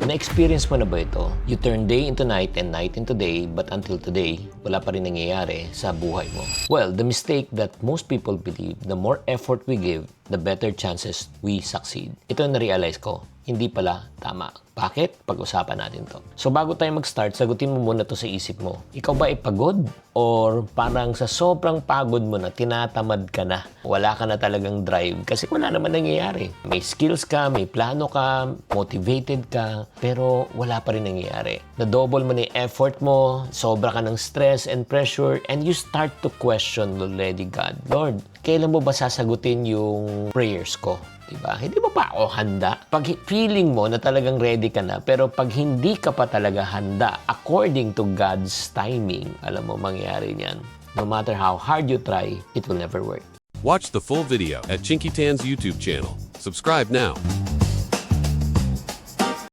Na-experience mo na ba ito? You turn day into night and night into day, but until today, wala pa rin nangyayari sa buhay mo. Well, the mistake that most people believe, the more effort we give, the better chances we succeed. Ito ang na-realize ko, hindi pala tama. Bakit? Pag-usapan natin to. So bago tayo mag-start, sagutin mo muna to sa isip mo. Ikaw ba ay pagod? Or parang sa sobrang pagod mo na, tinatamad ka na? Wala ka na talagang drive kasi wala naman nangyayari. May skills ka, may plano ka, motivated ka, pero wala pa rin nangyayari. Na-double mo na yung effort mo, sobra ka ng stress and pressure, and you start to question already, God, Lord, kailan mo ba sasagutin yung prayers ko? Diba? Hindi mo pa ako handa? Pag feeling mo na talagang ready ka na, pero pag hindi ka pa talaga handa, according to God's timing, alam mo, mangyayari niyan. No matter how hard you try, it will never work. Watch the full video at Chinky Tan's YouTube channel. Subscribe now.